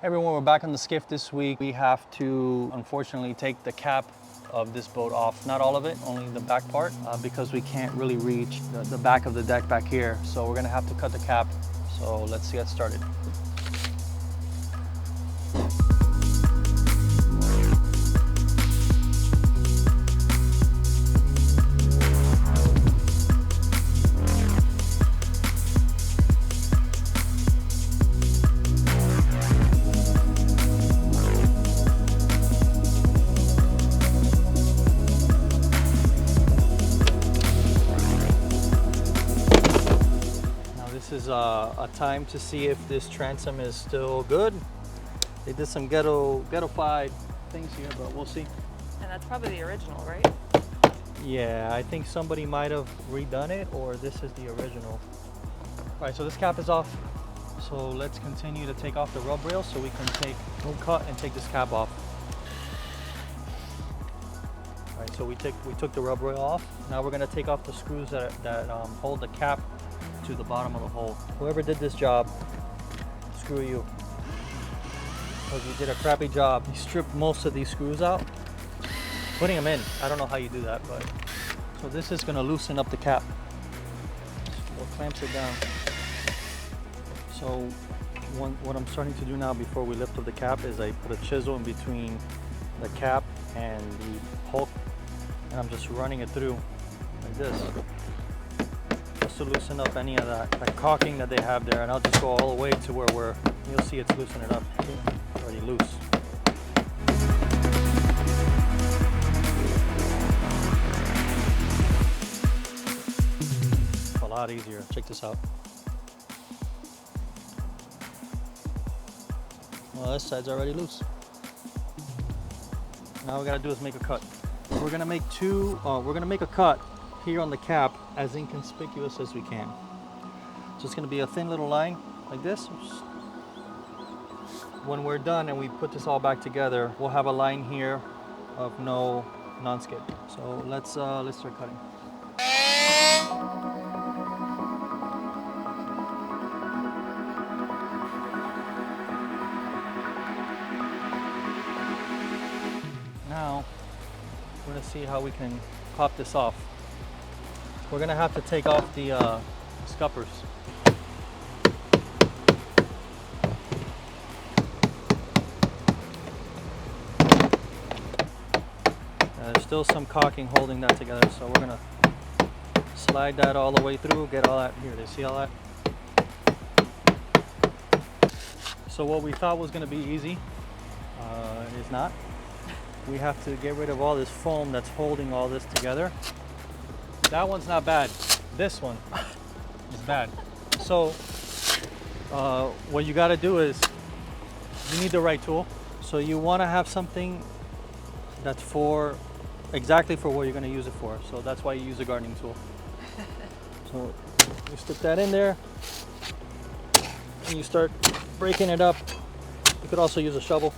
Everyone, we're back on the skiff this week. We have to, unfortunately, take the cap of this boat off. Not all of it, only the back part, because we can't really reach the back of the deck back here. So we're gonna have to cut the cap. So let's get started. This is a time to see if this transom is still good. They did some ghetto-fied things here, but we'll see. And that's probably the original, right? Yeah, I think somebody might have redone it, or this is the original. All right, so this cap is off. So let's continue to take off the rub rail so we can cut and take this cap off. All right, so we took the rub rail off. Now we're gonna take off the screws that hold the cap to the bottom of the hole. Whoever did this job, screw you. Because you did a crappy job. You stripped most of these screws out, putting them in. I don't know how you do that, but. So this is gonna loosen up the cap. What clamps it down. So what I'm starting to do now before we lift up the cap is I put a chisel in between the cap and the hull, and I'm just running it through like this. To loosen up any of that caulking that they have there, and I'll just go all the way to where you'll see it's loosening up. It's already loose. It's a lot easier. Check this out. Well, this side's already loose. Now we gotta do is make a cut. We're gonna make a cut here on the cap as inconspicuous as we can. So it's going to be a thin little line like this. When we're done and we put this all back together, we'll have a line here of no non-skid. So let's start cutting. Now we're going to see how we can pop this off. We're gonna have to take off the scuppers. There's still some caulking holding that together, so we're gonna slide that all the way through, get all that here. Do you see all that? So what we thought was gonna be easy, it is not. We have to get rid of all this foam that's holding all this together. That one's not bad. This one is bad. So what you got to do is you need the right tool. So you want to have something that's exactly for what you're going to use it for. So that's why you use a gardening tool. So you stick that in there and you start breaking it up. You could also use a shovel.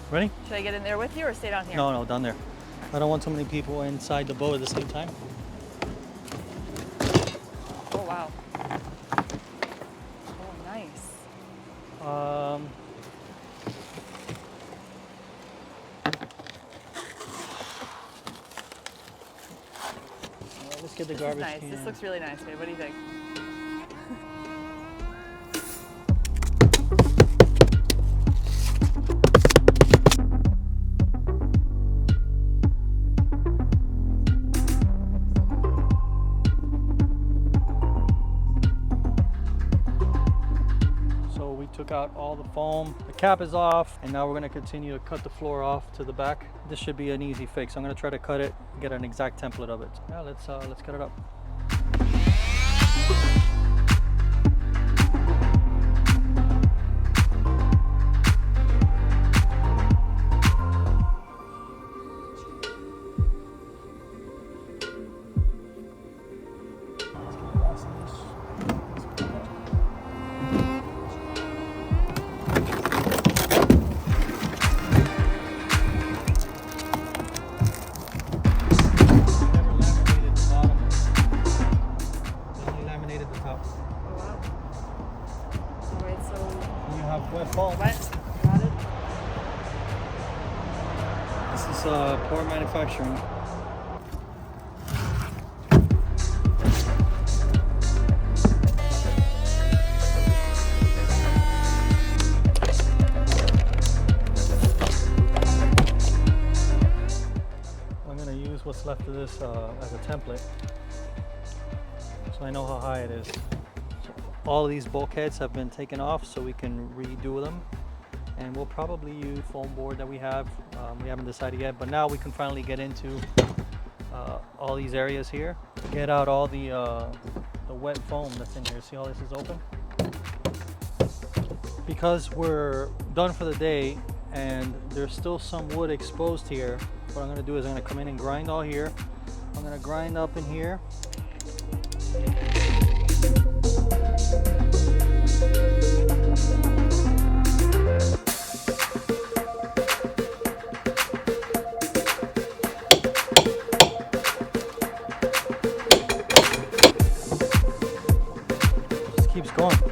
Ready? Should I get in there with you or stay down here? No, down there. I don't want so many people inside the boat at the same time. Oh, wow. Oh, nice. Let's get the garbage nice. can. This looks really nice, babe. What do you think? Took out all the foam. The cap is off, and now we're going to continue to cut the floor off to the back. This should be an easy fix. I'm going to try to cut it, get an exact template of it. Yeah, let's cut it up. Let's get past this. Wet foam. Wet. Got it. This is poor manufacturing. I'm going to use what's left of this as a template, so I know how high it is. All of these bulkheads have been taken off so we can redo them, and we'll probably use foam board that we have. We haven't decided yet, but now we can finally get into all these areas here, get out all the wet foam that's in here. See how this is open? Because we're done for the day and there's still some wood exposed here, what I'm going to do is I'm going to come in and grind all here. I'm going to grind up in here. Just keeps going. This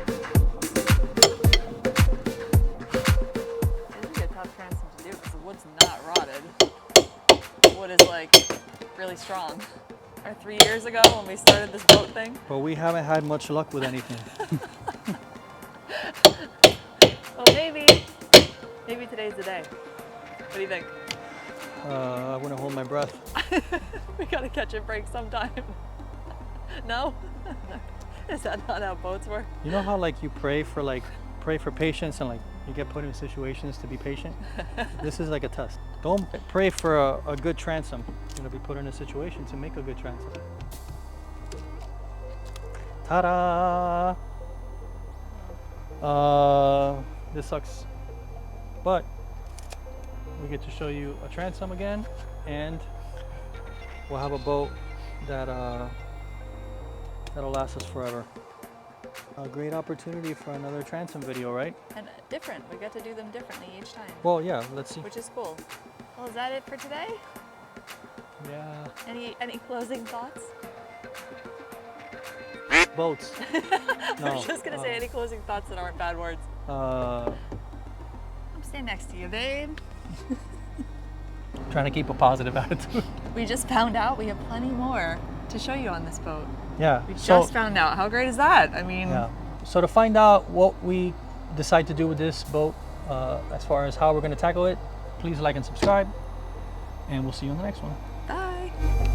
would be a tough transom to do because the wood's not rotted. The wood is like really strong. Or 3 years ago when we started this boat thing. But we haven't had much luck with anything. Well, maybe today's the day. What do you think? I wouldn't hold my breath. We gotta catch a break sometime. No? Is that not how boats work? You know how like you pray for patience and like you get put in situations to be patient? This is like a test. Don't pray for a good transom. You're gonna be put in a situation to make a good transom. Ta-da! This sucks. But we get to show you a transom again, and we'll have a boat that that'll last us forever. A great opportunity for another transom video, right? And different. We get to do them differently each time. Well, yeah, let's see. Which is cool. Well, is that it for today? Yeah. Any closing thoughts? Boats. No. I was just gonna say any closing thoughts that aren't bad words. I'm staying next to you, babe. Trying to keep a positive attitude. We just found out we have plenty more to show you on this boat. Yeah. We just found out. How great is that? I mean, yeah. So to find out what we decide to do with this boat, as far as how we're going to tackle it, please like and subscribe, and we'll see you on the next one. bye.